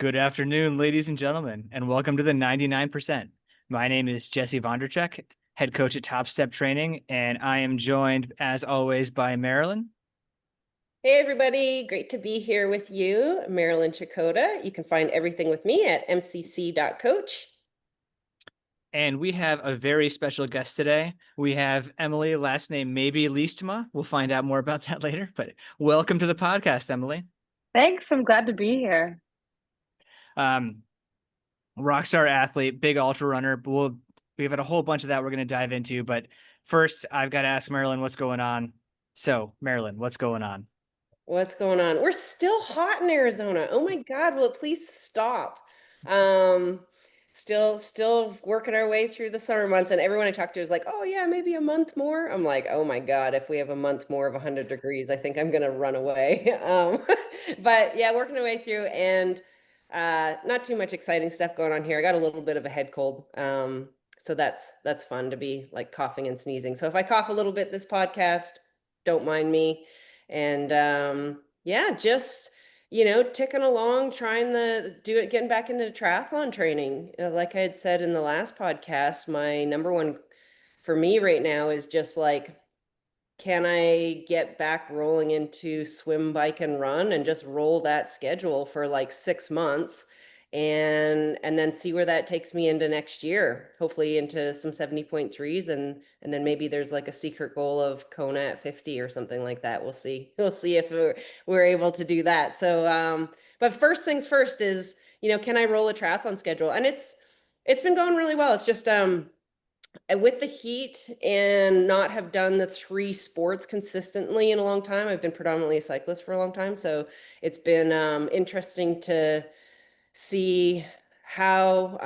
Good afternoon, ladies and gentlemen, and welcome to the 99%. My name is Jesse Vonderchek, head coach at Top Step Training, and I am joined, as always, by Marilyn. Hey everybody, great to be here with you, Marilyn Chakota. You can find everything with me at mcc.coach. And we have a very special guest today. We have Emily, last name maybe Leestma. We'll find out more about that later, but welcome to the podcast, Emily. Thanks. I'm glad to be here. Um, Rockstar athlete, big ultra runner. We've had a whole bunch of that we're going to dive into, but first I've got to ask Marilyn what's going on. So, Marilyn, what's going on? What's going on? We're still hot in Arizona. Oh my God, will it please stop? Um, still working our way through the summer months, and everyone I talk to is like, "Oh yeah, maybe a month more." I'm like, "Oh my God, if we have a month more of 100 degrees, I think I'm gonna run away." But yeah, working our way through, and not too much exciting stuff going on here. I got a little bit of a head cold, so that's fun to be like coughing and sneezing. So if I cough a little bit this podcast, don't mind me. And yeah, just ticking along, trying to do it, getting back into triathlon training. Like I had said in the last podcast, my number one for me right now is just like, can I get back rolling into swim, bike, and run and just roll that schedule for like 6 months and then see where that takes me into next year, hopefully into some 70.3s and then maybe there's like a secret goal of Kona at 50 or something like that. We'll see. We'll see if we're able to do that. So but first things first is, can I roll a triathlon schedule? And it's been going really well. It's just with the heat and not have done the three sports consistently in a long time. I've been predominantly a cyclist for a long time, so it's been interesting to see how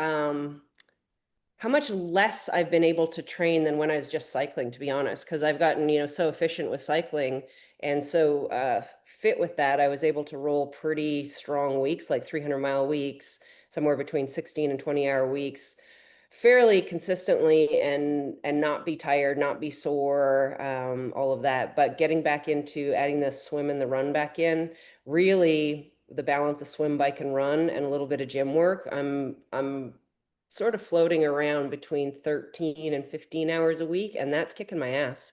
how much less I've been able to train than when I was just cycling, to be honest, because I've gotten, so efficient with cycling and so fit with that. I was able to roll pretty strong weeks, like 300-mile weeks, somewhere between 16 and 20-hour weeks fairly consistently and not be tired, not be sore, all of that. But getting back into adding the swim and the run back in, really the balance of swim, bike, and run, and a little bit of gym work. I'm sort of floating around between 13 and 15 hours a week, and that's kicking my ass,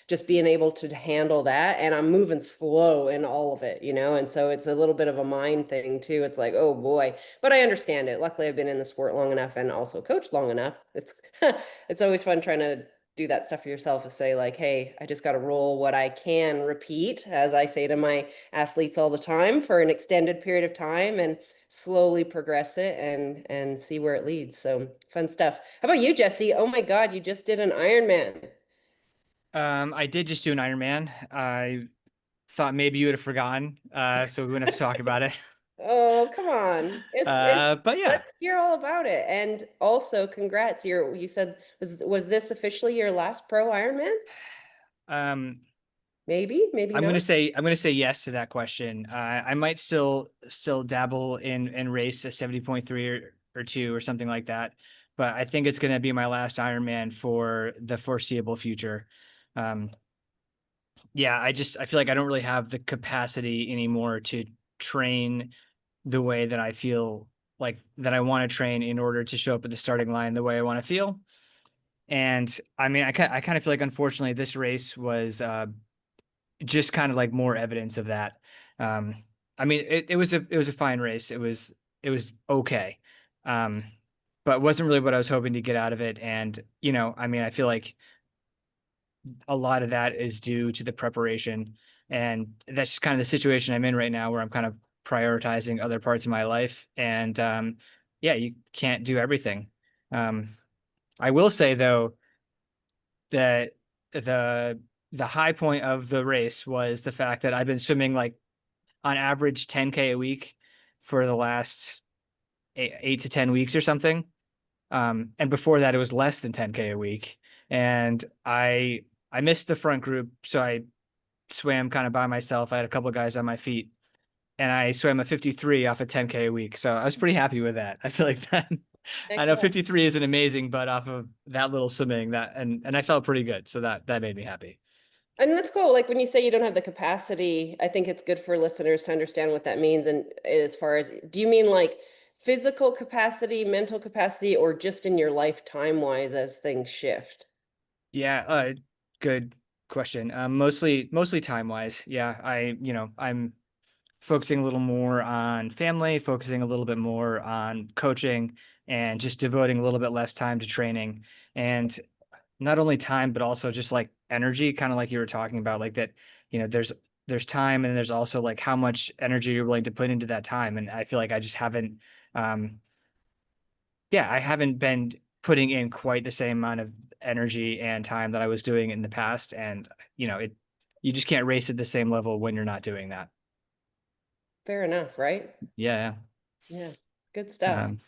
just being able to handle that. And I'm moving slow in all of it, and so it's a little bit of a mind thing too. It's like, oh boy, but I understand it. Luckily, I've been in the sport long enough and also coached long enough. It's always fun trying to do that stuff for yourself, is say like, hey, I just got to roll what I can repeat, as I say to my athletes all the time, for an extended period of time and slowly progress it and see where it leads. So fun stuff. How about you, Jesse? Oh my God, you just did an Ironman. I did just do an Ironman. I thought maybe you would have forgotten, so we wouldn't have to talk about it. Oh, come on. It's But yeah, let's hear all about it. And also congrats. You said was this officially your last pro Ironman? um, Maybe not. I'm gonna say yes to that question. I might still dabble in race a 70.3 or two or something like that, but I think it's gonna be my last Ironman for the foreseeable future. Um, yeah, I feel like I don't really have the capacity anymore to train the way that I feel like that I want to train in order to show up at the starting line the way I want to feel. And I mean, I kind of feel like unfortunately this race was just kind of like more evidence of that. Um, I mean, it was a fine race. It was okay, um, but wasn't really what I was hoping to get out of it. And I mean, I feel like a lot of that is due to the preparation, and that's just kind of the situation I'm in right now, where I'm kind of prioritizing other parts of my life. And yeah, you can't do everything. Um, I will say though that the the high point of the race was the fact that I've been swimming like on average 10K a week for the last 8 to 10 weeks or something. And before that, it was less than 10K a week. And I missed the front group, so I swam kind of by myself. I had a couple of guys on my feet, and I swam a 53 off of 10K a week. So I was pretty happy with that. I feel like that. I Heck know yeah. 53 isn't amazing, but off of that little swimming, that and I felt pretty good. So that made me happy. And that's cool. Like when you say you don't have the capacity, I think it's good for listeners to understand what that means. And as far as, do you mean like physical capacity, mental capacity, or just in your lifetime wise as things shift? Yeah, good question. Mostly time wise. Yeah, I'm focusing a little more on family, focusing a little bit more on coaching, and just devoting a little bit less time to training. And not only time, but also just like energy, kind of like you were talking about, like that, there's time and there's also like how much energy you're willing to put into that time. And I feel like I just haven't, um, yeah, I haven't been putting in quite the same amount of energy and time that I was doing in the past. And, you just can't race at the same level when you're not doing that. Fair enough, right? Yeah. Yeah, good stuff. Um,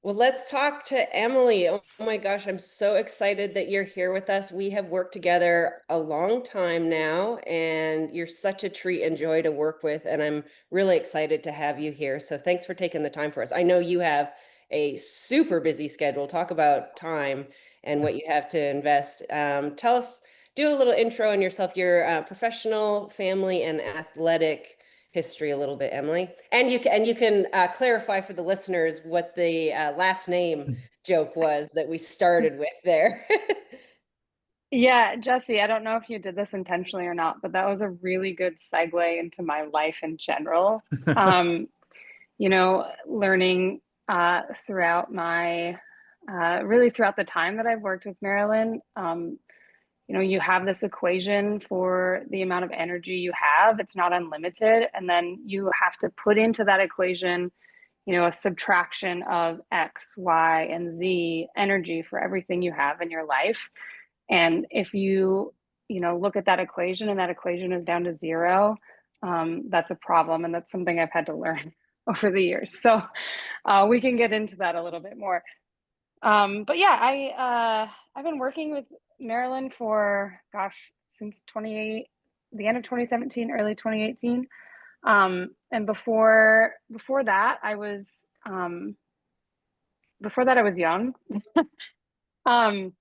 Well, let's talk to Emily. Oh my gosh, I'm so excited that you're here with us. We have worked together a long time now, and you're such a treat and joy to work with. And I'm really excited to have you here. So thanks for taking the time for us. I know you have a super busy schedule. Talk about time and what you have to invest. Tell us, do a little intro on yourself, your professional, family, and athletic history a little bit, Emily. And you can clarify for the listeners what the last name joke was that we started with there. Yeah, Jesse, I don't know if you did this intentionally or not, but that was a really good segue into my life in general. Um, learning throughout my really throughout the time that I've worked with Marilyn, you have this equation for the amount of energy you have. It's not unlimited, and then you have to put into that equation, a subtraction of X, Y, and Z energy for everything you have in your life. And if look at that equation and that equation is down to zero, that's a problem. And that's something I've had to learn over the years. So we can get into that a little bit more. But yeah, I've been working with Marilyn for, gosh, since the end of 2017, early 2018. And before that I was young. Um,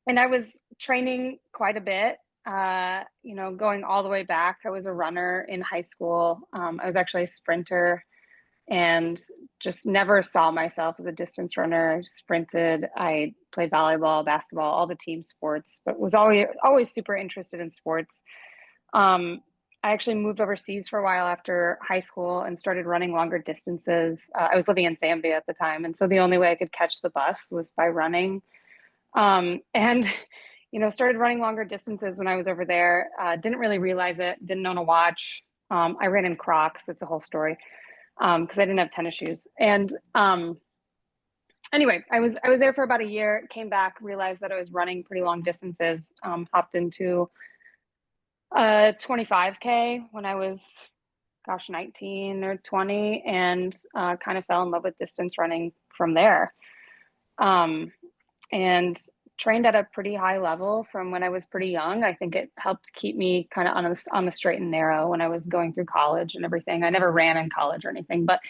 and I was training quite a bit, going all the way back. I was a runner in high school. I was actually a sprinter and just never saw myself as a distance runner. I sprinted, I played volleyball, basketball, all the team sports, but was always super interested in sports. I actually moved overseas for a while after high school and started running longer distances. I was living in Zambia at the time, and so the only way I could catch the bus was by running. And started running longer distances when I was over there. Didn't really realize it. Didn't own a watch. I ran in Crocs. That's a whole story. Because I didn't have tennis shoes. And anyway, I was there for about a year. Came back, realized that I was running pretty long distances. Hopped into 25K when I was, gosh, 19 or 20, and kind of fell in love with distance running from there. Um, and trained at a pretty high level from when I was pretty young. I think it helped keep me kind of on the straight and narrow when I was going through college and everything. I never ran in college or anything, but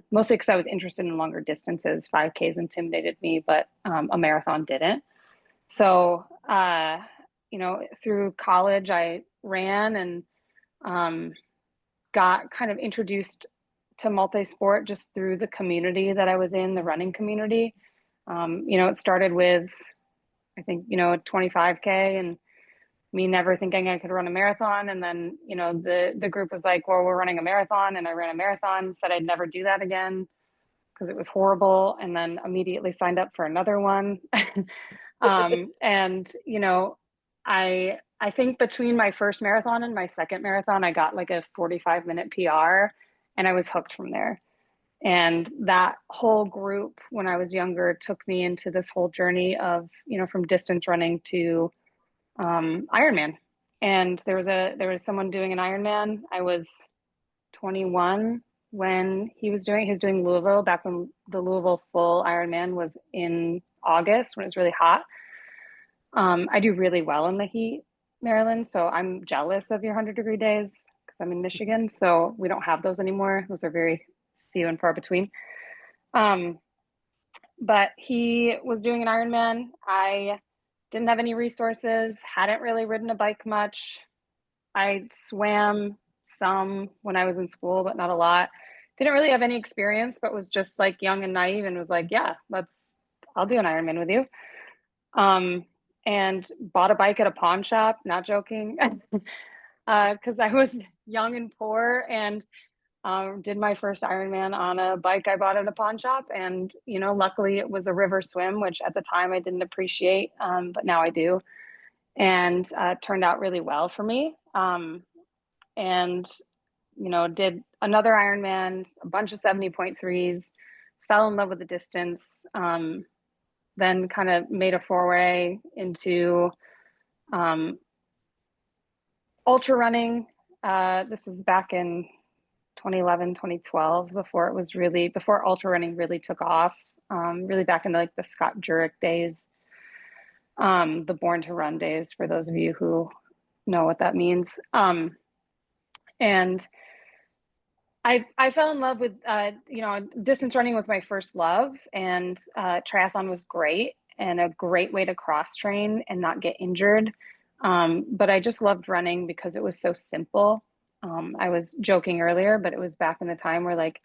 mostly because I was interested in longer distances. 5Ks intimidated me, but a marathon didn't. So, through college, I ran and um, got kind of introduced to multi-sport just through the community that I was in, the running community. It started with, I think, a 25K and me never thinking I could run a marathon. And then, the group was like, well, we're running a marathon. And I ran a marathon, said I'd never do that again because it was horrible. And then immediately signed up for another one. And, I think between my first marathon and my second marathon, I got like a 45-minute PR and I was hooked from there. And that whole group, when I was younger, took me into this whole journey of, from distance running to Ironman. And there was someone doing an Ironman. I was 21 when he was doing Louisville back when the Louisville full Ironman was in August when it was really hot. I do really well in the heat, Maryland. So I'm jealous of your 100-degree days because I'm in Michigan. So we don't have those anymore. Those are very few and far between. Um, but he was doing an Ironman. I didn't have any resources, hadn't really ridden a bike much. I swam some when I was in school, but not a lot. Didn't really have any experience, but was just like young and naive and was like, yeah, I'll do an Ironman with you. And bought a bike at a pawn shop, not joking, because I was young and poor, and did my first Ironman on a bike I bought at a pawn shop. And, luckily it was a river swim, which at the time I didn't appreciate, but now I do. And turned out really well for me. And, did another Ironman, a bunch of 70.3s, fell in love with the distance, then kind of made a foray into ultra running. This was back in 2011, 2012, before ultra running really took off, really back in like the Scott Jurek days, the Born to Run days, for those of you who know what that means. And I fell in love with, distance running was my first love, and triathlon was great and a great way to cross train and not get injured. But I just loved running because it was so simple. I was joking earlier, but it was back in the time where like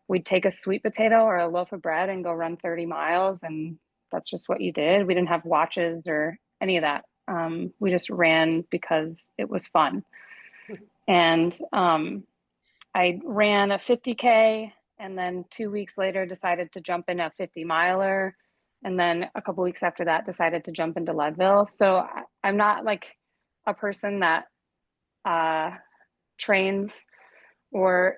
we'd take a sweet potato or a loaf of bread and go run 30 miles. And that's just what you did. We didn't have watches or any of that. We just ran because it was fun. And I ran a 50K, and then 2 weeks later decided to jump in a 50-miler. And then a couple weeks after that decided to jump into Leadville. So I'm not like a person that trains or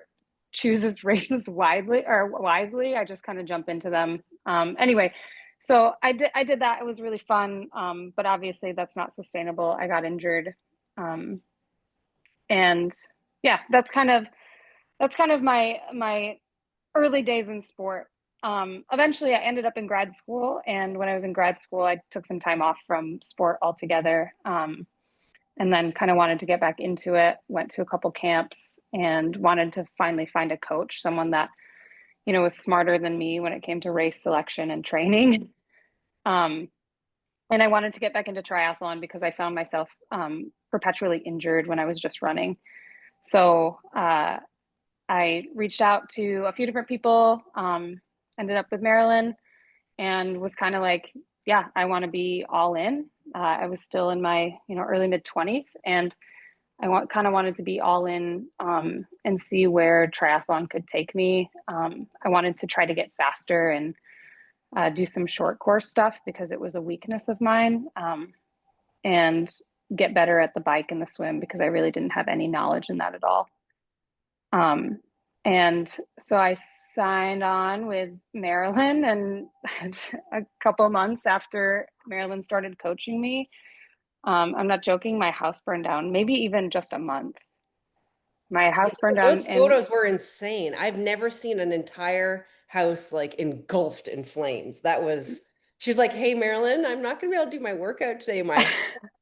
chooses races wisely. I just kind of jump into them. Anyway, so I did that. It was really fun. But obviously that's not sustainable. I got injured. And yeah, that's kind of my early days in sport. Eventually I ended up in grad school. And when I was in grad school, I took some time off from sport altogether. And then kind of wanted to get back into it, went to a couple camps, and wanted to finally find a coach, someone that, was smarter than me when it came to race selection and training. And I wanted to get back into triathlon because I found myself perpetually injured when I was just running. So I reached out to a few different people, ended up with Marilyn, and was kind of like, yeah, I want to be all in. I was still in my, early mid-20s, and I wanted to be all in and see where triathlon could take me. I wanted to try to get faster and do some short course stuff because it was a weakness of mine, and get better at the bike and the swim because I really didn't have any knowledge in that at all. And so I signed on with Marilyn, and a couple months after Marilyn started coaching me, I'm not joking, my house burned down, maybe even just a month. My house burned down. Those photos were insane. I've never seen an entire house like engulfed in flames. She was like, hey, Marilyn, I'm not going to be able to do my workout today. My house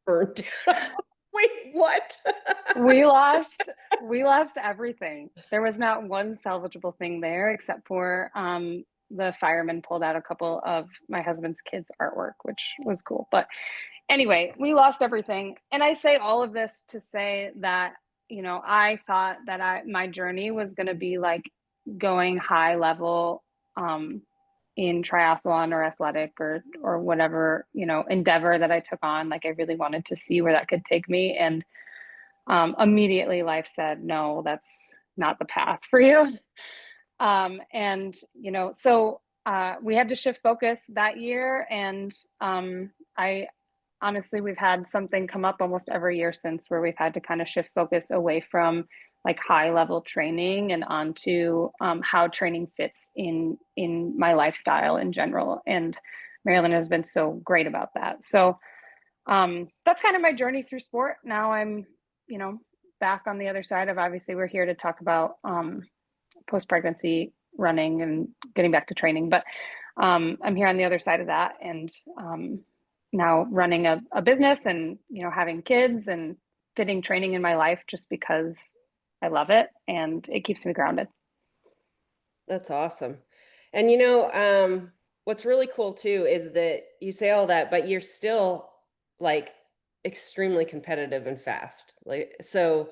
burned down. I was like, wait, what? we lost everything. There was not one salvageable thing there except for the firemen pulled out a couple of my husband's kids' artwork, which was cool. But anyway, we lost everything. And I say all of this to say that, I thought that my journey was going to be like going high level in triathlon or athletic or whatever, endeavor that I took on. Like I really wanted to see where that could take me. And immediately life said, no, that's not the path for you. And, so we had to shift focus that year. And honestly, we've had something come up almost every year since where we've had to kind of shift focus away from like high level training and onto how training fits in my lifestyle in general. And Marilyn has been so great about that. So that's kind of my journey through sport. Now I'm, back on the other side of, obviously we're here to talk about post-pregnancy running and getting back to training, but I'm here on the other side of that, and now running a business and, having kids and fitting training in my life just because I love it and it keeps me grounded. That's awesome. And what's really cool too is that you say all that, but you're still like extremely competitive and fast. Like, so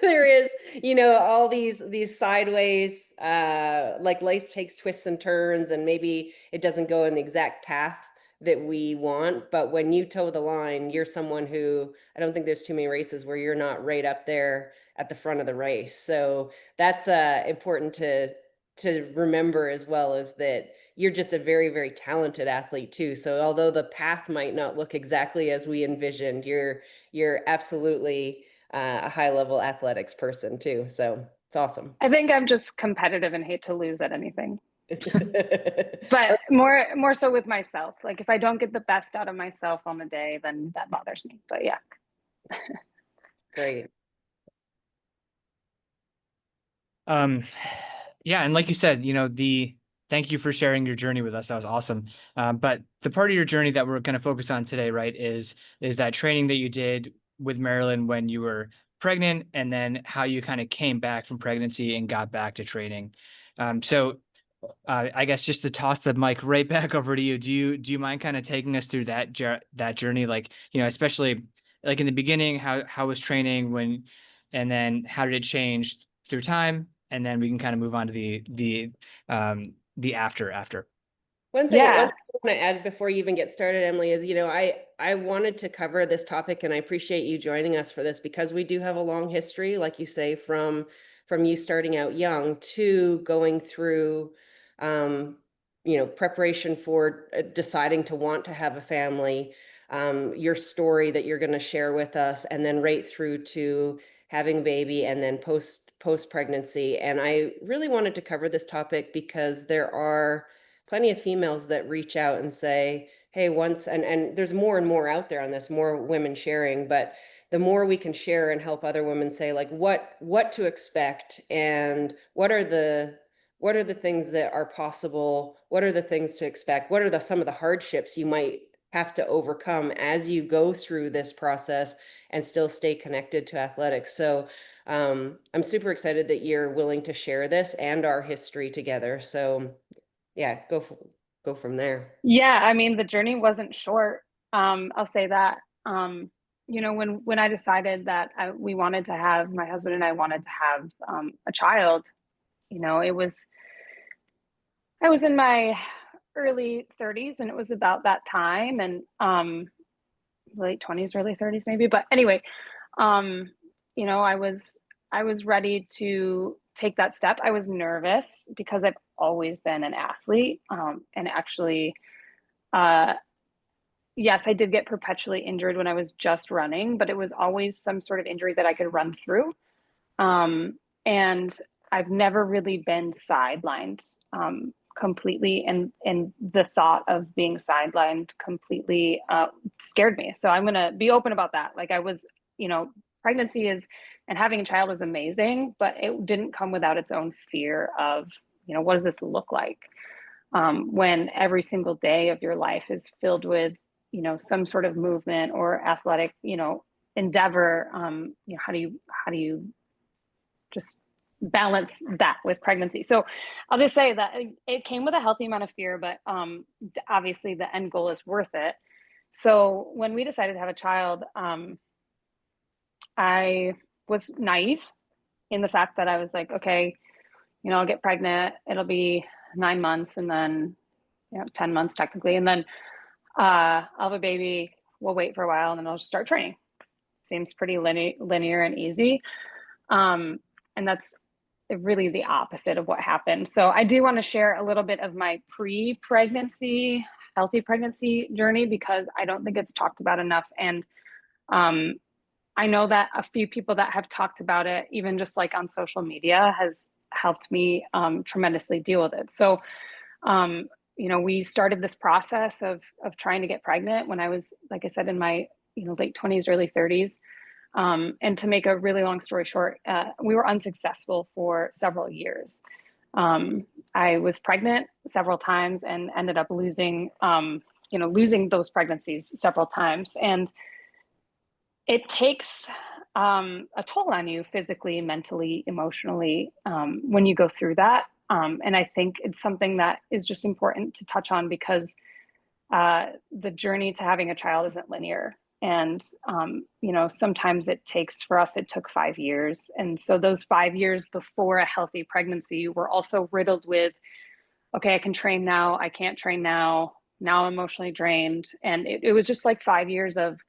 there is, you know, all these sideways, like life takes twists and turns, and maybe it doesn't go in the exact path that we want. But when you toe the line, you're someone who, I don't think there's too many races where you're not right up there at the front of the race. So that's important to remember, as well, as that you're just a very, very talented athlete too. So although the path might not look exactly as we envisioned, you're absolutely a high level athletics person too. So it's awesome. I think I'm just competitive and hate to lose at anything. But more so with myself. Like if I don't get the best out of myself on the day, then that bothers me. But yeah. Great. Yeah, and like you said, you know, thank you for sharing your journey with us. That was awesome. But the part of your journey that we're going to focus on today, right, is that training that you did with Marilyn when you were pregnant, and then how you kind of came back from pregnancy and got back to training. So I guess just to toss the mic right back over to you. Do you mind kind of taking us through that journey? Like, you know, especially like in the beginning, how was training when, and then how did it change through time? And then we can kind of move on to the after. One Yeah. thing I want to add before you even get started, Emily, is, you know, I wanted to cover this topic, and I appreciate you joining us for this, because we do have a long history, like you say, from you starting out young to going through, um, you know, preparation for deciding to want to have a family, your story that you're going to share with us, and then right through to having a baby, and then post pregnancy. And I really wanted to cover this topic because there are plenty of females that reach out and say, hey, once, and there's more and more out there on this, more women sharing, but the more we can share and help other women say, like, what to expect, and what are the things that are possible, what are the things to expect, what are some of the hardships you might have to overcome as you go through this process and still stay connected to athletics. So I'm super excited that you're willing to share this and our history together. So yeah, go from there. Yeah, I mean, the journey wasn't short. I'll say that. You know, when I decided that we wanted to have, my husband and I wanted to have a child, you know, I was in my early 30s, and it was about that time, and late 20s, early 30s maybe. But anyway, um, you know, I was ready to take that step. I was nervous because I've always been an athlete, and actually, uh, yes, I did get perpetually injured when I was just running, but it was always some sort of injury that I could run through. And I've never really been sidelined completely, and the thought of being sidelined completely scared me. So I'm going to be open about that. Like I was, you know, pregnancy is, and having a child is amazing, but it didn't come without its own fear of, you know, what does this look like when every single day of your life is filled with, you know, some sort of movement or athletic, you know, endeavor. You know, how do you just balance that with pregnancy? So I'll just say that it came with a healthy amount of fear, but obviously the end goal is worth it. So when we decided to have a child, I was naive in the fact that I was like, okay, you know, I'll get pregnant, it'll be 9 months, and then, you know, 10 months technically, and then I'll have a baby, we'll wait for a while, and then I'll just start training. Seems pretty linear and easy. And that's really the opposite of what happened. So I do want to share a little bit of my pre-pregnancy, healthy pregnancy journey, because I don't think it's talked about enough. And I know that a few people that have talked about it, even just like on social media, has helped me tremendously deal with it. So, you know, we started this process of trying to get pregnant when I was, like I said, in my, you know, late 20s, early 30s. And to make a really long story short, we were unsuccessful for several years. I was pregnant several times and ended up losing, you know, losing those pregnancies several times. And it takes a toll on you physically, mentally, emotionally, when you go through that. And I think it's something that is just important to touch on, because the journey to having a child isn't linear. And, sometimes it takes, for us, it took 5 years. And so those 5 years before a healthy pregnancy were also riddled with, okay, I can train now, I can't train now. Now I'm emotionally drained. And it was just like 5 years of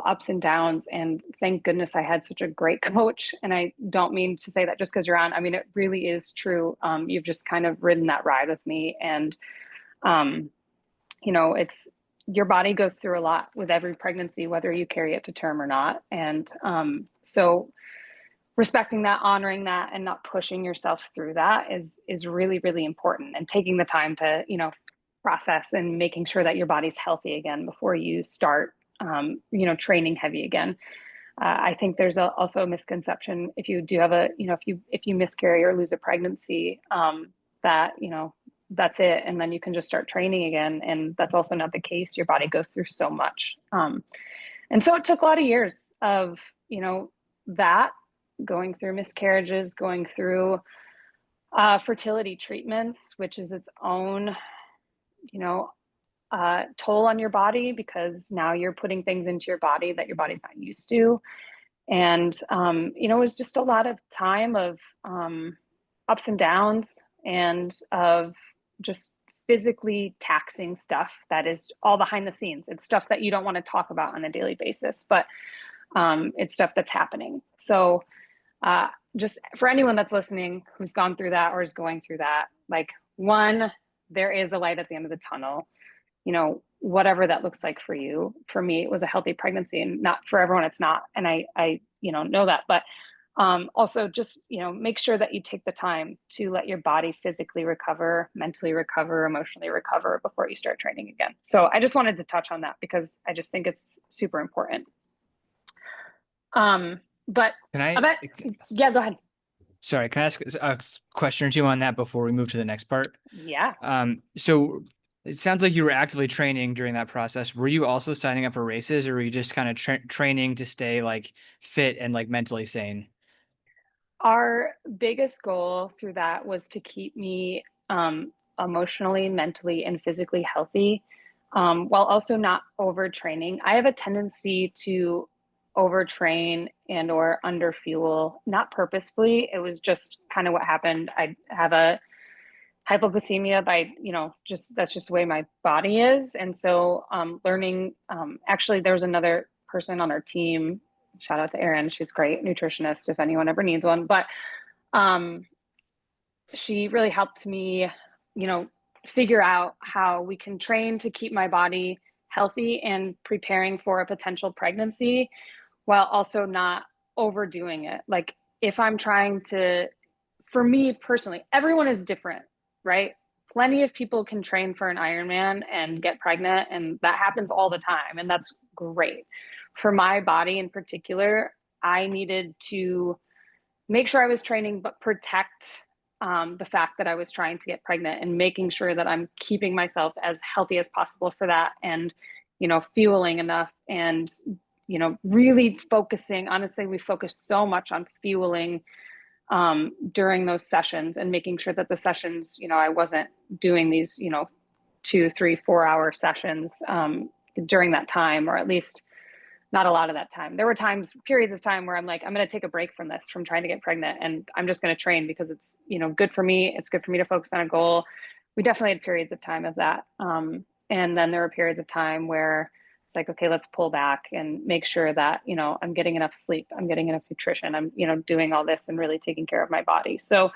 ups and downs. And thank goodness I had such a great coach. And I don't mean to say that just because you're on. I mean, it really is true. You've just kind of ridden that ride with me. And, it's your body goes through a lot with every pregnancy, whether you carry it to term or not. And so respecting that, honoring that, and not pushing yourself through that is really, really important. And taking the time to, process and making sure that your body's healthy again before you start, training heavy again. I think there's also a misconception if you do have if you miscarry or lose a pregnancy, that, that's it. And then you can just start training again. And that's also not the case. Your body goes through so much. And so it took a lot of years of, that going through miscarriages, going through fertility treatments, which is its own, toll on your body, because now you're putting things into your body that your body's not used to. And, it was just a lot of time of ups and downs and of just physically taxing stuff that is all behind the scenes. It's stuff that you don't want to talk about on a daily basis, but it's stuff that's happening. So just for anyone that's listening who's gone through that or is going through that, like, one, there is a light at the end of the tunnel, whatever that looks like for you. For me, it was a healthy pregnancy, and not for everyone, it's not. And I know that, but also just, make sure that you take the time to let your body physically recover, mentally recover, emotionally recover before you start training again. So I just wanted to touch on that because I just think it's super important. But Can I, yeah, go ahead. sorry, can I ask a question or two on that before we move to the next part? Yeah. So it sounds like you were actively training during that process. Were you also signing up for races, or were you just kind of training to stay like fit and like mentally sane? Our biggest goal through that was to keep me emotionally, mentally, and physically healthy, while also not overtraining. I have a tendency to overtrain and or underfuel, not purposefully. It was just kind of what happened. I have a hypoglycemia by, just that's just the way my body is. And so learning, actually, there was another person on our team. Shout out to Erin. She's great nutritionist if anyone ever needs one. But she really helped me, figure out how we can train to keep my body healthy and preparing for a potential pregnancy while also not overdoing it. Like, if I'm trying to, for me personally, everyone is different, right? Plenty of people can train for an Ironman and get pregnant, and that happens all the time, and that's great. For my body in particular, I needed to make sure I was training, but protect the fact that I was trying to get pregnant, and making sure that I'm keeping myself as healthy as possible for that, and, fueling enough, and, really focusing. Honestly, we focused so much on fueling during those sessions, and making sure that the sessions, I wasn't doing these, 2, 3, 4 hour sessions during that time, or at least not a lot of that time. There were periods of time where I'm like, I'm going to take a break from this, from trying to get pregnant, and I'm just going to train because it's, good for me. It's good for me to focus on a goal. We definitely had periods of time of that. And then there were periods of time where it's like, okay, let's pull back and make sure that, I'm getting enough sleep, I'm getting enough nutrition, I'm, doing all this and really taking care of my body. So,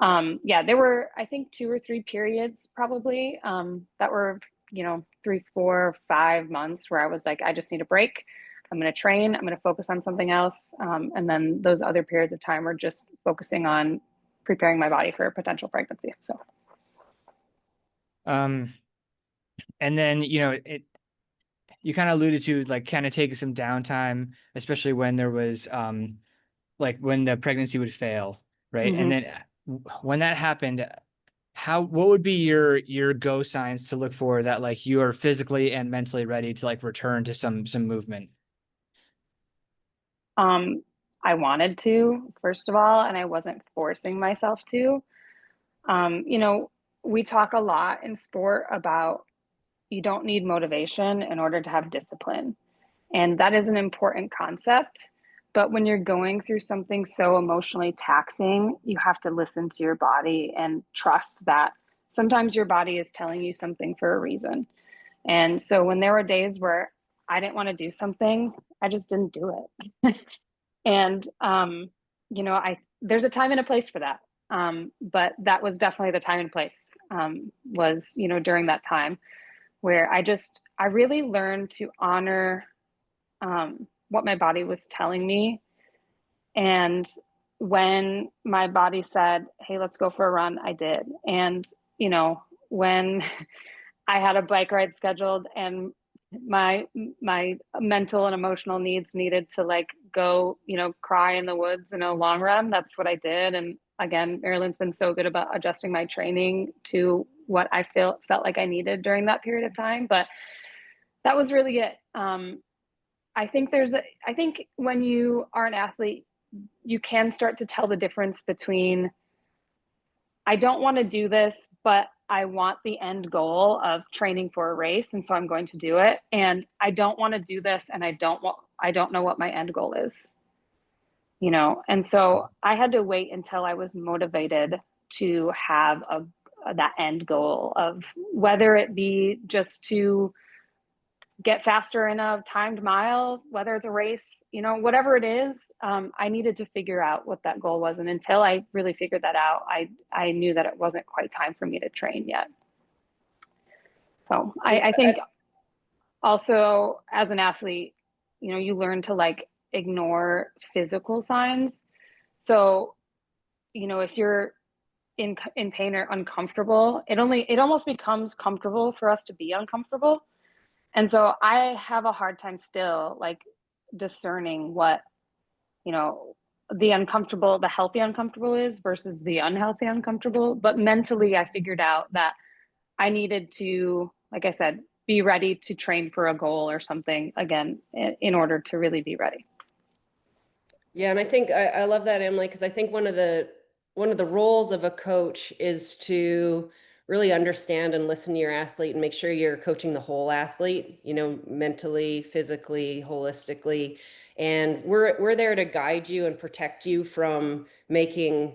yeah, there were, I think, 2 or 3 periods probably that were, 3, 4, 5 months where I was like, I just need a break. I'm going to train. I'm going to focus on something else. And then those other periods of time were just focusing on preparing my body for a potential pregnancy. So, And then, you kind of alluded to like kind of taking some downtime, especially when there was, like when the pregnancy would fail, right? And then when that happened, what would be your go signs to look for that like you are physically and mentally ready to like return to some movement? I wanted to, first of all, and I wasn't forcing myself to. We talk a lot in sport about, you don't need motivation in order to have discipline. And that is an important concept. But when you're going through something so emotionally taxing, you have to listen to your body and trust that sometimes your body is telling you something for a reason. And so when there were days where I didn't want to do something, I just didn't do it. And you know, there's a time and a place for that. But that was definitely the time and place. Was, you know, during that time where I really learned to honor what my body was telling me. And when my body said, "Hey, let's go for a run," I did. And, you know, when I had a bike ride scheduled and my my mental and emotional needs needed to like go, you know, cry in the woods in a long run, that's what I did. And again, Marilyn's been so good about adjusting my training to what I felt like I needed during that period of time. But that was really it. I think when you are an athlete, you can start to tell the difference between I don't want to do this, but I want the end goal of training for a race, and so I'm going to do it. And I don't want to do this, and I don't know what my end goal is, you know. And so I had to wait until I was motivated to have a that end goal of whether it be just to get faster in a timed mile, whether it's a race, you know, whatever it is, I needed to figure out what that goal was. And until I really figured that out, I knew that it wasn't quite time for me to train yet. So Yeah, I think also as an athlete, you know, you learn to like ignore physical signs. So, you know, if you're in pain or uncomfortable, it almost becomes comfortable for us to be uncomfortable. And so I have a hard time still like discerning what, you know, the healthy uncomfortable is versus the unhealthy uncomfortable. But mentally, I figured out that I needed to, like I said, be ready to train for a goal or something again in order to really be ready. Yeah, and I think I love that, Emily, because I think one of the roles of a coach is to really understand and listen to your athlete and make sure you're coaching the whole athlete, you know, mentally, physically, holistically. And we're there to guide you and protect you from making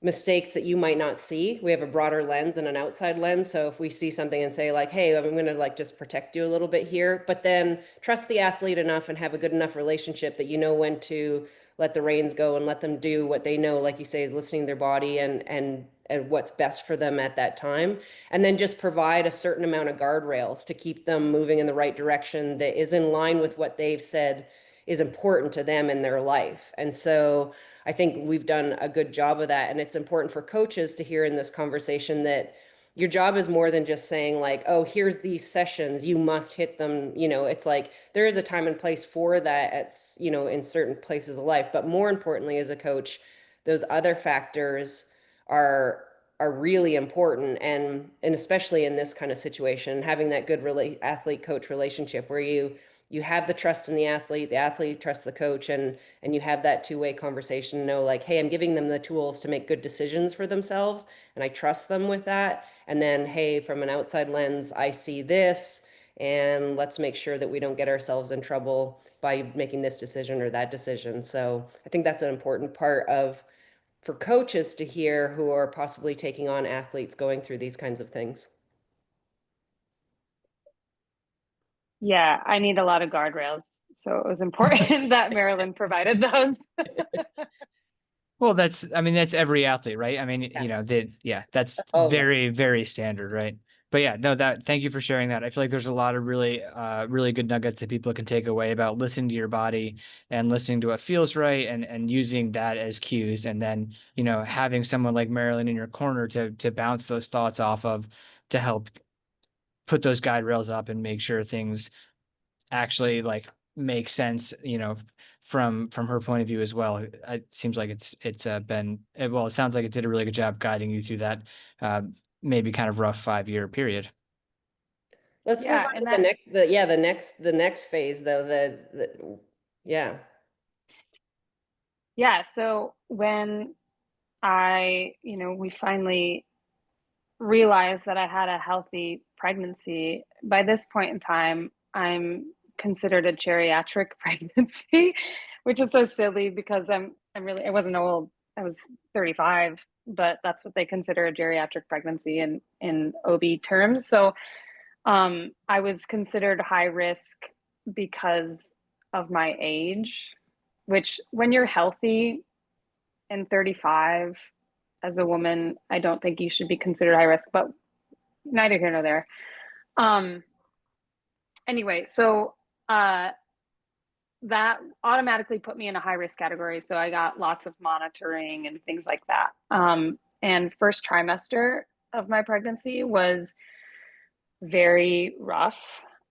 mistakes that you might not see. We have a broader lens and an outside lens. So if we see something and say like, hey, I'm going to like just protect you a little bit here, but then trust the athlete enough and have a good enough relationship that you know when to let the reins go and let them do what they know, like you say, is listening to their body and what's best for them at that time. And then just provide a certain amount of guardrails to keep them moving in the right direction that is in line with what they've said is important to them in their life. And so I think we've done a good job of that. And it's important for coaches to hear in this conversation that your job is more than just saying like, oh, here's these sessions, you must hit them. You know, it's like there is a time and place for that at, you know, in certain places of life. But more importantly, as a coach, those other factors are really important, and especially in this kind of situation, having that good athlete coach relationship where you have the trust in the athlete trusts the coach, and you have that two-way conversation, know like, hey, I'm giving them the tools to make good decisions for themselves and I trust them with that. And then, hey, from an outside lens, I see this, and let's make sure that we don't get ourselves in trouble by making this decision or that decision. So I think that's an important part of for coaches to hear who are possibly taking on athletes going through these kinds of things. Yeah, I need a lot of guardrails. So it was important that Marilyn provided those. Well, I mean, that's every athlete, right? I mean, Yeah. you know, that's Oh, yeah. very, very standard, right? But yeah, no, thank you for sharing that. I feel like there's a lot of really good nuggets that people can take away about listening to your body and listening to what feels right and using that as cues. And then, you know, having someone like Marilyn in your corner to bounce those thoughts off of to help put those guide rails up and make sure things actually like make sense, you know, from her point of view as well. It seems like it's been well, it sounds like it did a really good job guiding you through that uh, maybe kind of rough 5-year period. Let's move Yeah, on and to the that next, the next phase though, yeah. yeah, so when I, you know, we finally realized that I had a healthy pregnancy. By this point in time, I'm considered a geriatric pregnancy, which is so silly because I wasn't old. I was 35, but that's what they consider a geriatric pregnancy in OB terms. So I was considered high risk because of my age, which when you're healthy and 35 as a woman, I don't think you should be considered high risk, but neither here nor there. Um, anyway, so uh, that automatically put me in a high risk category. So I got lots of monitoring and things like that. And first trimester of my pregnancy was very rough.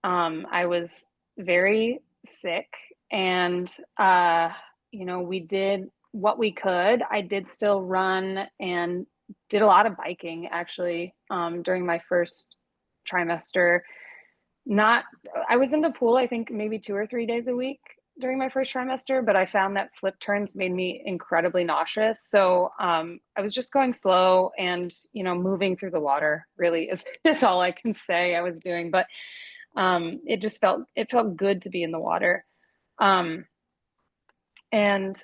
I was very sick, and we did what we could. I did still run and did a lot of biking actually during my first trimester. Not, I was in the pool, I think maybe 2 or 3 days a week during my first trimester, but I found that flip turns made me incredibly nauseous. So I was just going slow and, moving through the water really is all I can say I was doing. But it felt good to be in the water. Um, and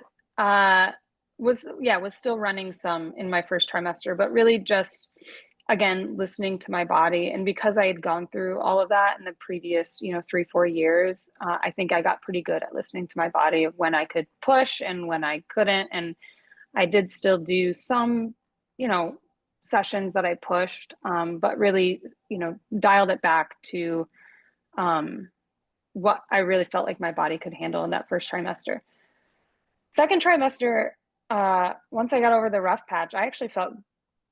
was still running some in my first trimester, but really just again listening to my body. And because I had gone through all of that in the previous 3-4 years, I think I got pretty good at listening to my body of when I could push and when I couldn't. And I did still do some sessions that I pushed, but really dialed it back to what I really felt like my body could handle in that first trimester. Second trimester, once I got over the rough patch, I actually felt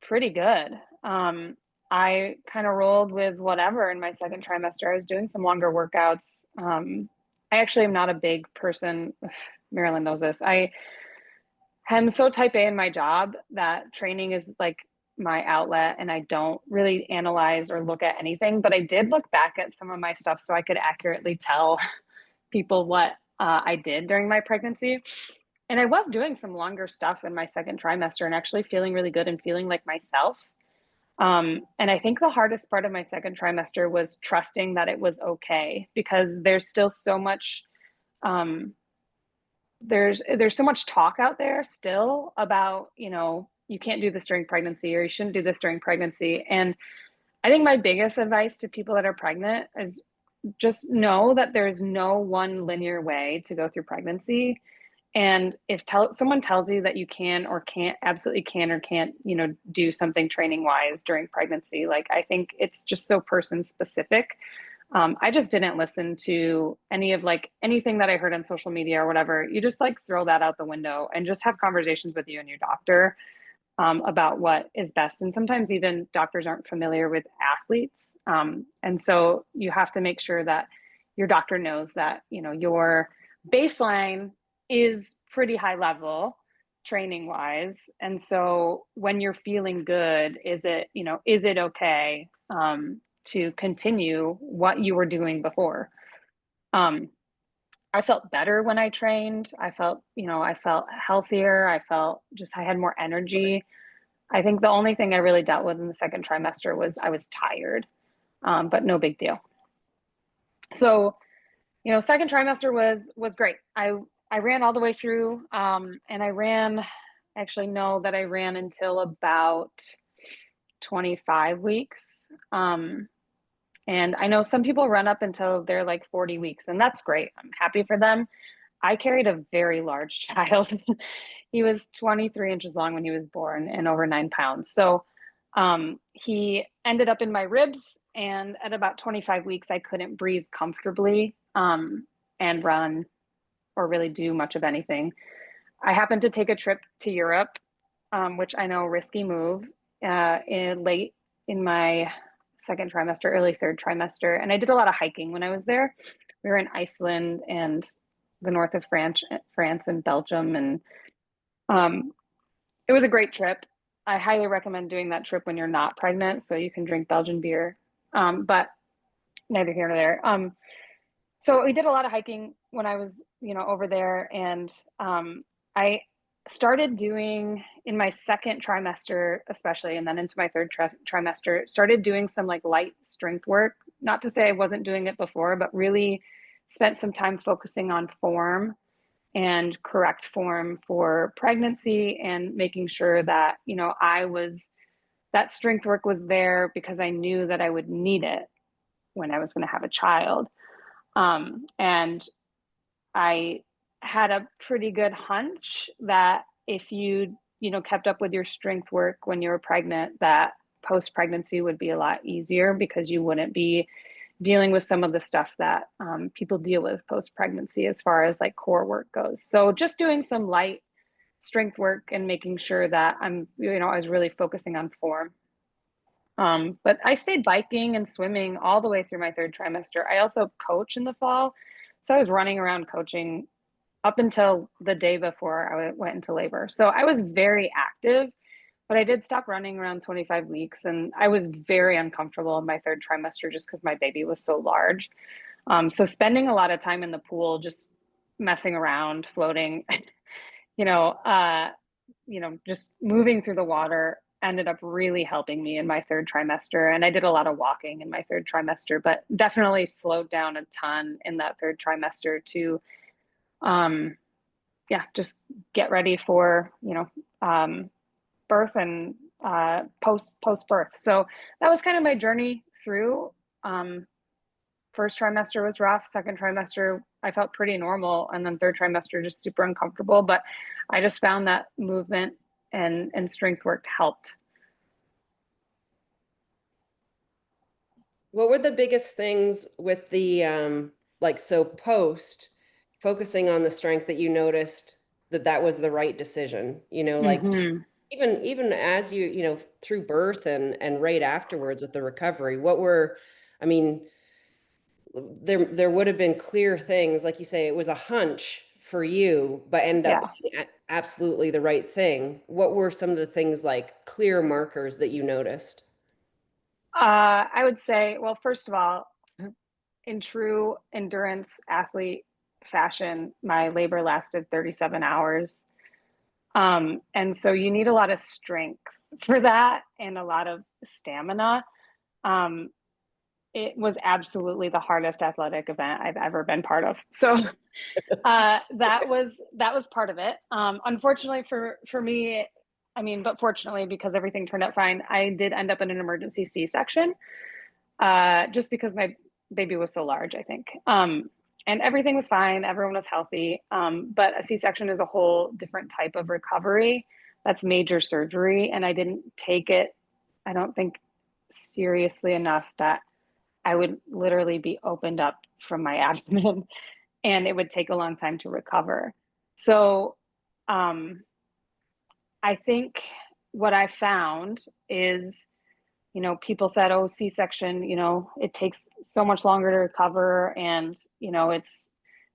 pretty good. I kind of rolled with whatever in my second trimester. I was doing some longer workouts. I actually am not a big person. Marilyn knows this. I am so type A in my job that training is like my outlet, and I don't really analyze or look at anything. But I did look back at some of my stuff so I could accurately tell people what I did during my pregnancy. And I was doing some longer stuff in my second trimester and actually feeling really good and feeling like myself. And I think the hardest part of my second trimester was trusting that it was okay, because there's still so much, there's so much talk out there still about, you can't do this during pregnancy, or you shouldn't do this during pregnancy. And I think my biggest advice to people that are pregnant is just know that there's no one linear way to go through pregnancy. And if someone tells you that you can or can't, absolutely can or can't, do something training wise during pregnancy, like I think it's just so person specific. I just didn't listen to any of anything that I heard on social media or whatever. You just throw that out the window and just have conversations with you and your doctor about what is best. And sometimes even doctors aren't familiar with athletes. And so you have to make sure that your doctor knows that, your baseline is pretty high level training wise. And so when you're feeling good, is it okay to continue what you were doing before? I felt better when I trained. I felt healthier. I had more energy. I think the only thing I really dealt with in the second trimester was I was tired, but no big deal. So, second trimester was great. I ran all the way through, and I know that I ran until about 25 weeks. And I know some people run up until they're 40 weeks, and that's great. I'm happy for them. I carried a very large child. He was 23 inches long when he was born and over 9 pounds. So he ended up in my ribs, and at about 25 weeks, I couldn't breathe comfortably and run or really do much of anything. I happened to take a trip to Europe, which I know, risky move, late in my second trimester, early third trimester. And I did a lot of hiking when I was there. We were in Iceland and the north of France and Belgium. And it was a great trip. I highly recommend doing that trip when you're not pregnant, so you can drink Belgian beer. But neither here nor there. So we did a lot of hiking when I was, over there. And I started doing in my second trimester, especially, and then into my third trimester, started doing some like light strength work. Not to say I wasn't doing it before, but really spent some time focusing on form and correct form for pregnancy, and making sure that, you know, that strength work was there because I knew that I would need it when I was going to have a child. And I had a pretty good hunch that if you know, kept up with your strength work when you were pregnant, that post pregnancy would be a lot easier because you wouldn't be dealing with some of the stuff that people deal with post pregnancy as far as like core work goes. So just doing some light strength work and making sure that I was really focusing on form. But I stayed biking and swimming all the way through my third trimester. I also coach in the fall. So I was running around coaching up until the day before I went into labor. So I was very active, but I did stop running around 25 weeks. And I was very uncomfortable in my third trimester just because my baby was so large. So spending a lot of time in the pool, just messing around, floating, you know, just moving through the water ended up really helping me in my third trimester. And I did a lot of walking in my third trimester, but definitely slowed down a ton in that third trimester to, just get ready for, birth and post birth. So that was kind of my journey through. First trimester was rough. Second trimester, I felt pretty normal. And then third trimester, just super uncomfortable. But I just found that movement and strength work helped. What were the biggest things with the post focusing on the strength that you noticed that was the right decision? You know, like Mm-hmm. even as you through birth and right afterwards with the recovery, I mean, there would have been clear things, like you say, it was a hunch for you, but end up Yeah. being absolutely the right thing. What were some of the things, like clear markers that you noticed? I would say, well, first of all, in true endurance athlete fashion, my labor lasted 37 hours. And so you need a lot of strength for that and a lot of stamina. Um, it was absolutely the hardest athletic event I've ever been part of. So that was part of it. Unfortunately for me, but fortunately, because everything turned out fine, I did end up in an emergency C-section, just because my baby was so large, I think. And everything was fine. Everyone was healthy. But a C-section is a whole different type of recovery. That's major surgery. And I didn't take it, I don't think, seriously enough that I would literally be opened up from my abdomen and it would take a long time to recover. So I think what I found is, people said, oh, C-section, it takes so much longer to recover, and,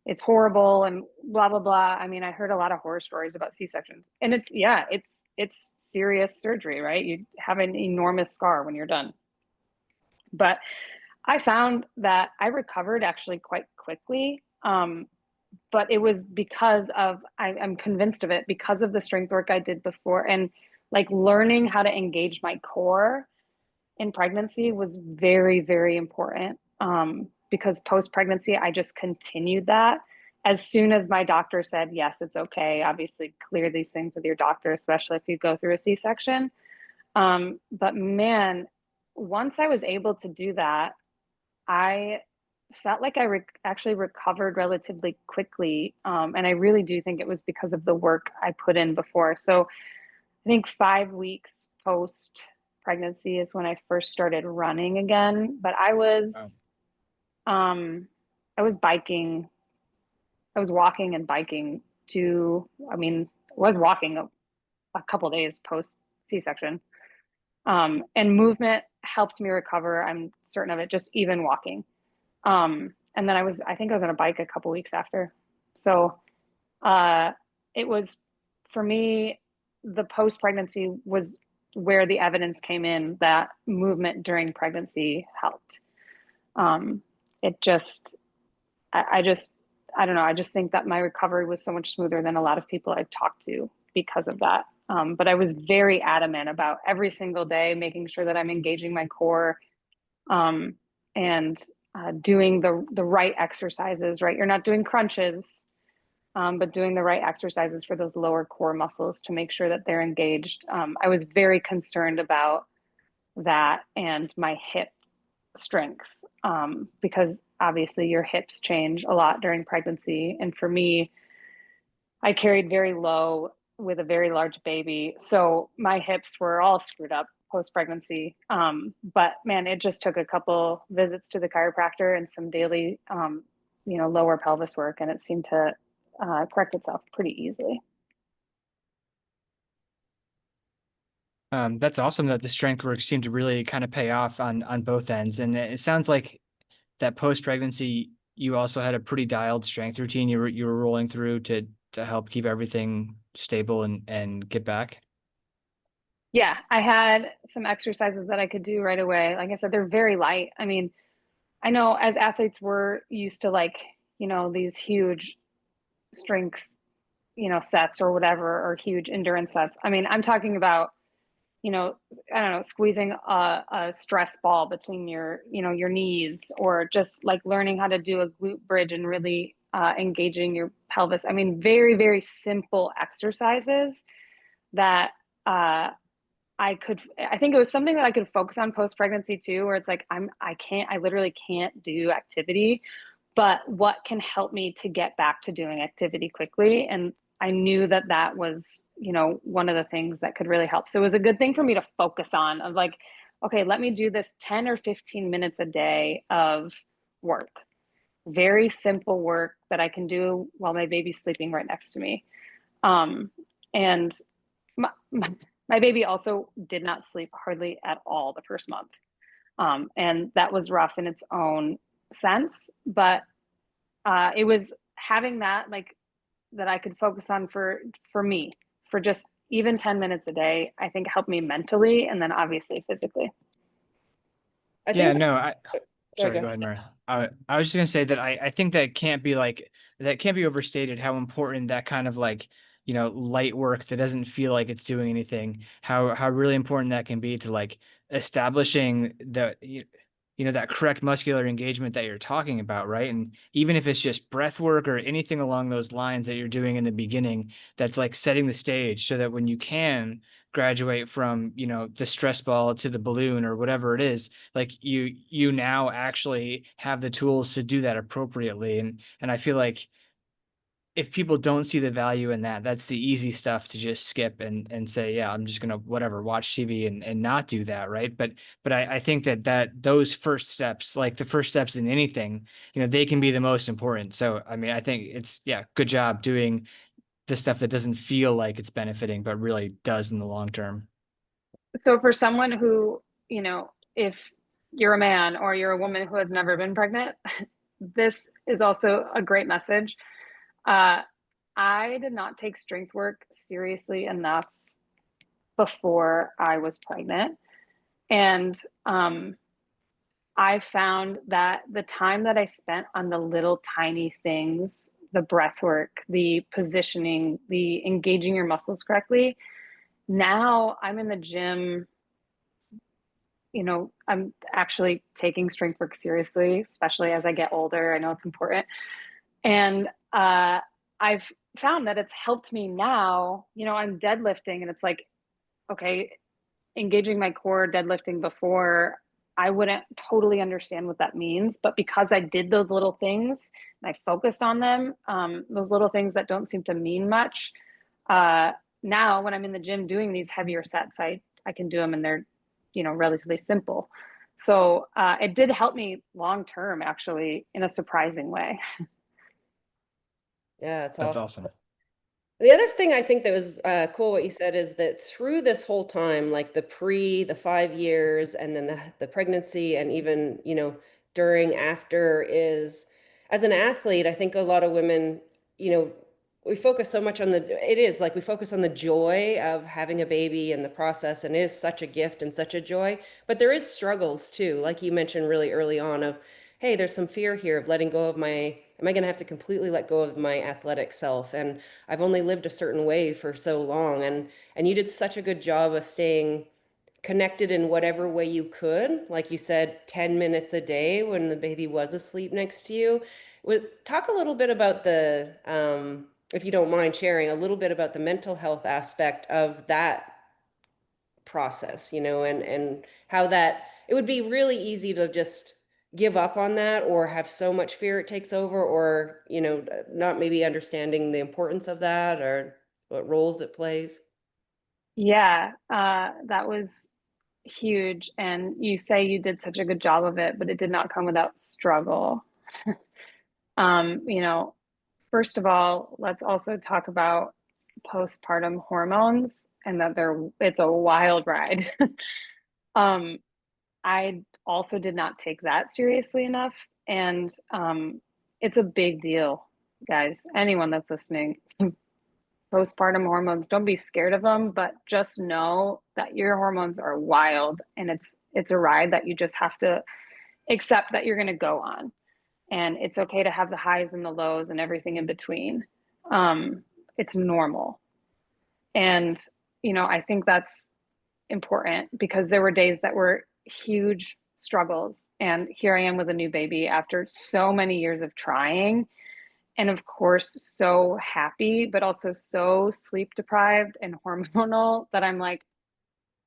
it's horrible and blah, blah, blah. I mean, I heard a lot of horror stories about C-sections, and it's serious surgery, right? You have an enormous scar when you're done. But I found that I recovered actually quite quickly. But it was because of, I'm convinced of it, because of the strength work I did before, and like learning how to engage my core in pregnancy was very, very important. Because post-pregnancy, I just continued that. As soon as my doctor said, yes, it's okay, obviously clear these things with your doctor, especially if you go through a C-section. But man, once I was able to do that, I felt like I actually recovered relatively quickly. And I really do think it was because of the work I put in before. So I think 5 weeks post pregnancy is when I first started running again. But I was biking, I was walking and biking I was walking a couple days post C-section. And movement helped me recover. I'm certain of it, just even walking. And then I think I was on a bike a couple weeks after. So it was, for me, the post pregnancy was where the evidence came in that movement during pregnancy helped. It just, I just, I don't know. I just think that my recovery was so much smoother than a lot of people I've talked to because of that. But I was very adamant about every single day making sure that I'm engaging my core, um, and doing the right exercises, right? You're not doing crunches, but doing the right exercises for those lower core muscles to make sure that they're engaged. I was very concerned about that and my hip strength, because obviously your hips change a lot during pregnancy. And for me, I carried very low with a very large baby. So my hips were all screwed up post pregnancy. But man, it just took a couple visits to the chiropractor and some daily, lower pelvis work, and it seemed to correct itself pretty easily. That's awesome that the strength work seemed to really kind of pay off on both ends. And it sounds like that post pregnancy, you also had a pretty dialed strength routine you were rolling through to help keep everything stable and get back. Yeah, I had some exercises that I could do right away. Like I said, they're very light. I mean, I know as athletes, we're used to like, these huge strength, sets or whatever, or huge endurance sets. I mean, I'm talking about, I don't know, squeezing a stress ball between your knees, or just like learning how to do a glute bridge and really engaging your pelvis. I mean, very, very simple exercises that I think it was something that I could focus on post pregnancy too, where it's like, I literally can't do activity, but what can help me to get back to doing activity quickly? And I knew that that was, one of the things that could really help. So it was a good thing for me to focus on, of like, okay, let me do this 10 or 15 minutes a day of work. Very simple work that I can do while my baby's sleeping right next to me. And my baby also did not sleep hardly at all the first month. And that was rough in its own sense, but it was having that, like, that I could focus on for me for just even 10 minutes a day, I think helped me mentally and then obviously physically. I Yeah, think, no, sorry, sorry, go go ahead. ahead, Mara. I was just gonna say that I think that can't be overstated how important that kind of like, light work that doesn't feel like it's doing anything, how really important that can be to like establishing that correct muscular engagement that you're talking about, right? And even if it's just breath work or anything along those lines that you're doing in the beginning, that's like setting the stage so that when you can graduate from, the stress ball to the balloon or whatever it is, like you now actually have the tools to do that appropriately. And I feel like if people don't see the value in that, that's the easy stuff to just skip and say, yeah, I'm just gonna whatever, watch TV and not do that, right? But I think that those first steps, like the first steps in anything, they can be the most important. So I mean, I think it's, yeah, good job doing the stuff that doesn't feel like it's benefiting, but really does in the long term. So for someone who, if you're a man or you're a woman who has never been pregnant, this is also a great message. Uh, I did not take strength work seriously enough before I was pregnant. And I found that the time that I spent on the little tiny things, the breath work, the positioning, the engaging your muscles correctly, now I'm in the gym. I'm actually taking strength work seriously, especially as I get older. I know it's important. And I've found that it's helped me now. I'm deadlifting, and it's like, okay, engaging my core deadlifting before, I wouldn't totally understand what that means. But because I did those little things and I focused on them, those little things that don't seem to mean much, uh, now when I'm in the gym doing these heavier sets, I can do them, and they're, relatively simple. So it did help me long term, actually, in a surprising way. Yeah, it's That's awesome. awesome. The other thing I think that was cool what you said is that through this whole time, like the 5 years, and then the pregnancy, and even, during, after, is as an athlete, I think a lot of women, you know, we focus so much on it is like we focus on the joy of having a baby and the process, and it is such a gift and such a joy. But there is struggles too, like you mentioned really early on of, hey, there's some fear here of letting go of my am I going to have to completely let go of my athletic self? And I've only lived a certain way for so long. And you did such a good job of staying connected in whatever way you could. Like you said, 10 minutes a day when the baby was asleep next to you. Talk a little bit about the, if you don't mind sharing, a little bit about the mental health aspect of that process, and how that it would be really easy to just give up on that or have so much fear it takes over, or, not maybe understanding the importance of that or what roles it plays. Yeah, that was huge. And you say you did such a good job of it, but it did not come without struggle. You know, first of all, let's also talk about postpartum hormones and that it's a wild ride. Um, I also did not take that seriously enough. And it's a big deal, guys. Anyone that's listening, postpartum hormones, don't be scared of them, but just know that your hormones are wild and it's a ride that you just have to accept that you're going to go on. And it's okay to have the highs and the lows and everything in between. It's normal. And, I think that's important because there were days that were huge struggles. And here I am with a new baby after so many years of trying. And of course, so happy, but also so sleep deprived and hormonal that I'm like,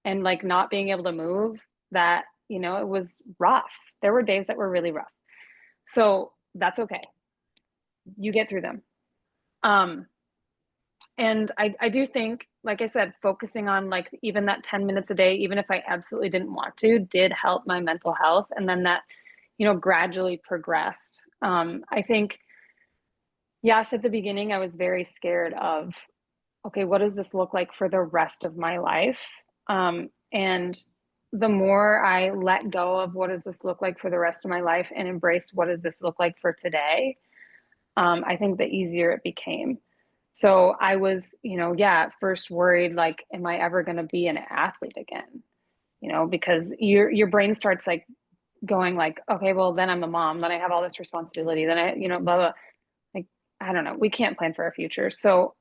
and like not being able to move that, it was rough. There were days that were really rough. So that's okay. You get through them. Um, and I do think, like I said, focusing on like even that 10 minutes a day, even if I absolutely didn't want to, did help my mental health. And then that, gradually progressed. I think, yes, at the beginning, I was very scared of, okay, what does this look like for the rest of my life? And the more I let go of what does this look like for the rest of my life and embrace what does this look like for today, I think the easier it became. So I was, yeah, at first worried, like, am I ever going to be an athlete again? Because your brain starts like going like, okay, well, then I'm a mom, then I have all this responsibility, then I, blah, blah. Like, I don't know, we can't plan for our future. So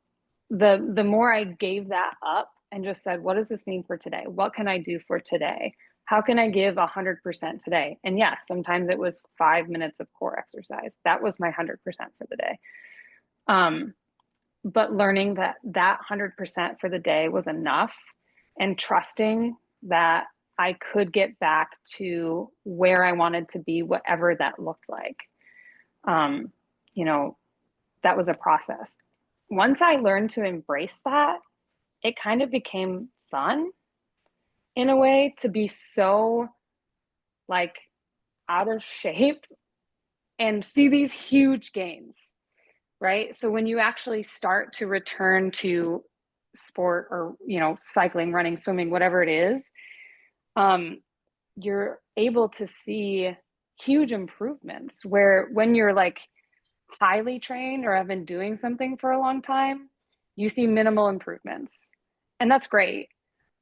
the more I gave that up and just said, what does this mean for today? What can I do for today? How can I give 100% today? And yeah, sometimes it was 5 minutes of core exercise. That was my 100% for the day. But learning that 100% for the day was enough and trusting that I could get back to where I wanted to be, whatever that looked like. Um, you know, that was a process. Once I learned to embrace that, it kind of became fun in a way to be so like out of shape and see these huge gains, right? So when you actually start to return to sport or, cycling, running, swimming, whatever it is, you're able to see huge improvements where when you're like highly trained or have been doing something for a long time, you see minimal improvements. And that's great.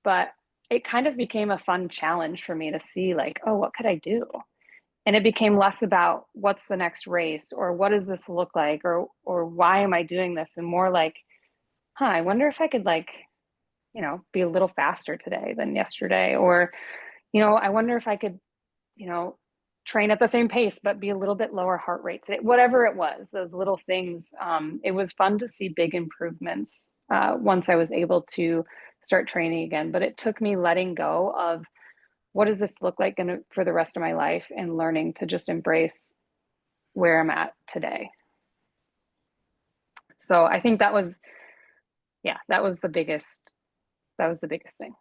But it kind of became a fun challenge for me to see like, oh, what could I do? And it became less about what's the next race or what does this look like or why am I doing this, and more like, I wonder if I could like, be a little faster today than yesterday, or I wonder if I could, you know train at the same pace but be a little bit lower heart rate today. Whatever it was, those little things, it was fun to see big improvements once I was able to start training again. But it took me letting go of what does this look like for the rest of my life and learning to just embrace where I'm at today. So I think that was, yeah, that was the biggest thing.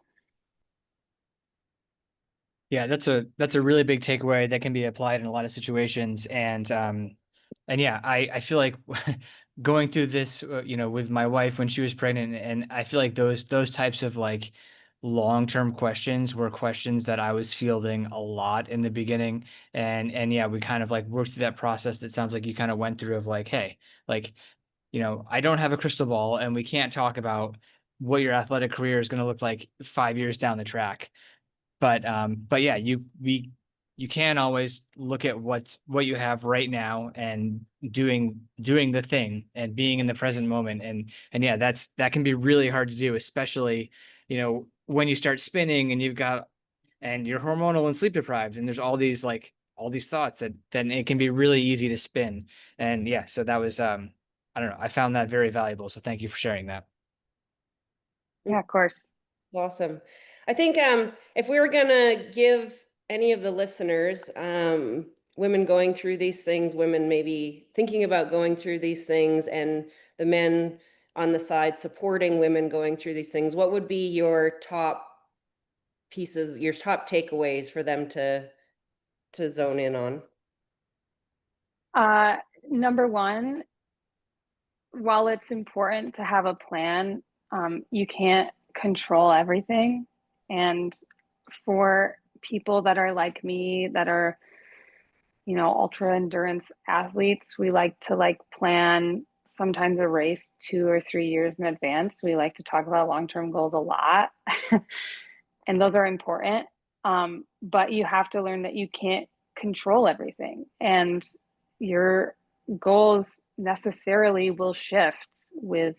Yeah, that's a really big takeaway that can be applied in a lot of situations. And yeah, I feel like going through this, with my wife when she was pregnant, and I feel like those types of like long-term questions were questions that I was fielding a lot in the beginning. And yeah, we kind of like worked through that process that sounds like you kind of went through of like, hey, like, I don't have a crystal ball and we can't talk about what your athletic career is going to look like 5 years down the track. But yeah, we you can always look at what you have right now and doing the thing and being in the present moment. And yeah, that can be really hard to do, especially, when you start spinning and and you're hormonal and sleep deprived, and there's all these thoughts that then it can be really easy to spin. And yeah, so that was I don't know, I found that very valuable. So thank you for sharing that. Yeah, of course. Awesome. I think if we were gonna give any of the listeners, women going through these things, women maybe thinking about going through these things, and the men on the side supporting women going through these things, what would be your top pieces, your top takeaways for them to zone in on? Number one, while it's important to have a plan, you can't control everything. And for people that are like me, that are, ultra endurance athletes, we like to plan sometimes a race 2 or 3 years in advance. We like to talk about long-term goals a lot, and those are important. But you have to learn that you can't control everything, and your goals necessarily will shift with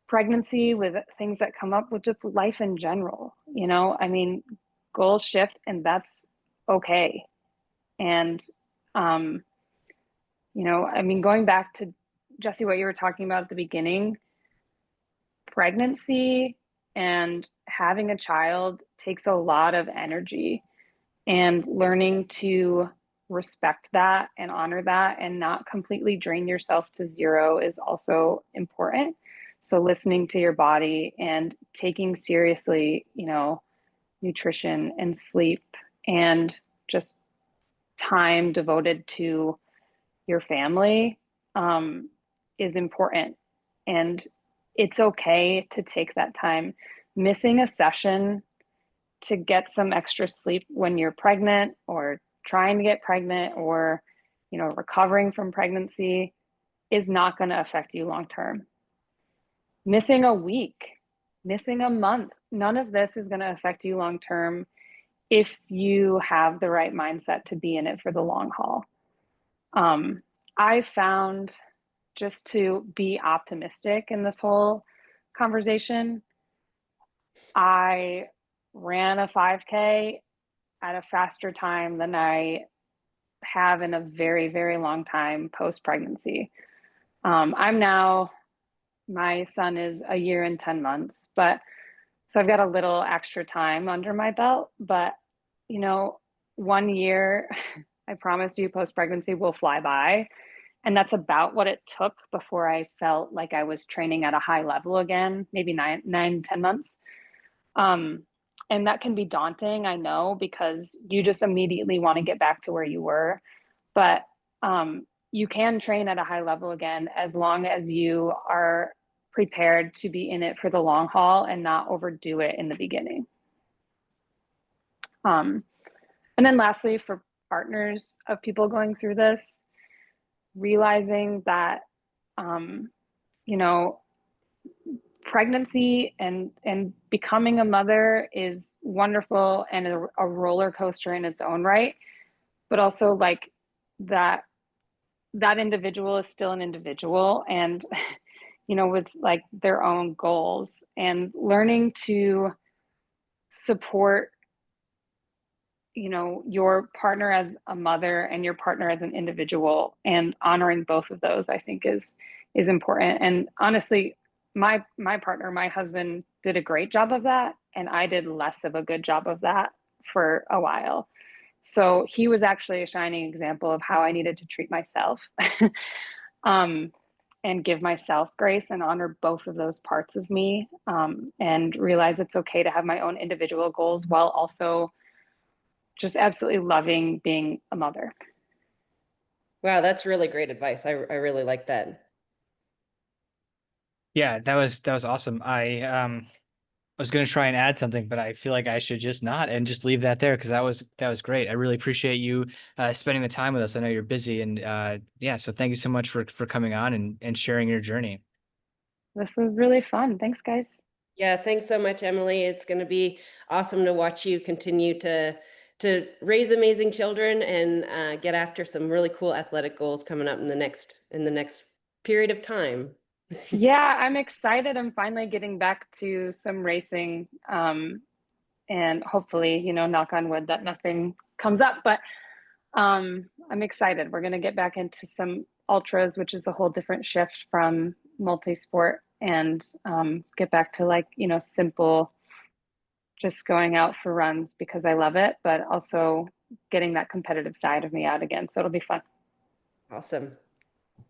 pregnancy, with things that come up, with just life in general. I mean, goals shift, and that's okay. And, um, I mean, going back to Jesse, what you were talking about at the beginning, pregnancy and having a child takes a lot of energy, and learning to respect that and honor that and not completely drain yourself to zero is also important. So listening to your body and taking seriously, nutrition and sleep and just time devoted to your family, is important. And it's okay to take that time. Missing a session to get some extra sleep when you're pregnant or trying to get pregnant, or recovering from pregnancy, is not going to affect you long term. Missing a week, missing a month, none of this is going to affect you long term if you have the right mindset to be in it for the long haul. I found, just to be optimistic in this whole conversation, I ran a 5K at a faster time than I have in a very, very long time post pregnancy. I'm now, my son is a year and 10 months, but so I've got a little extra time under my belt. But, 1 year, I promise you, post pregnancy will fly by. And that's about what it took before I felt like I was training at a high level again, maybe 10 months. And that can be daunting, I know, because you just immediately want to get back to where you were. But you can train at a high level again as long as you are prepared to be in it for the long haul and not overdo it in the beginning. And then lastly, for partners of people going through this, realizing that, pregnancy and becoming a mother is wonderful and a roller coaster in its own right, but also that individual is still an individual, and with their own goals, and learning to support your partner as a mother and your partner as an individual, and honoring both of those, I think is important. And honestly, my partner, my husband, did a great job of that, and I did less of a good job of that for a while. So he was actually a shining example of how I needed to treat myself, and give myself grace and honor both of those parts of me, and realize it's okay to have my own individual goals while also just absolutely loving being a mother. Wow, that's really great advice. I really like that. Yeah, that was awesome. I was going to try and add something, but I feel like I should just not and just leave that there, because that was great. I really appreciate you spending the time with us. I know you're busy, and yeah, so thank you so much for coming on and sharing your journey. This was really fun. Thanks, guys. Yeah, thanks so much, Emily. It's going to be awesome to watch you continue raise amazing children and get after some really cool athletic goals coming up in the next period of time. Yeah, I'm excited. I'm finally getting back to some racing, and hopefully, you know, knock on wood that nothing comes up. But I'm excited. We're going to get back into some ultras, which is a whole different shift from multi-sport, and get back to, like, you know, simple, just going out for runs because I love it, but also getting that competitive side of me out again. So it'll be fun. Awesome.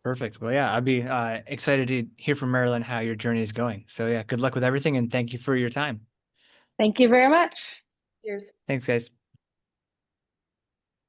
Perfect. Well, yeah, I'd be excited to hear from Marilyn how your journey is going. So yeah, good luck with everything and thank you for your time. Thank you very much. Cheers. Thanks, guys.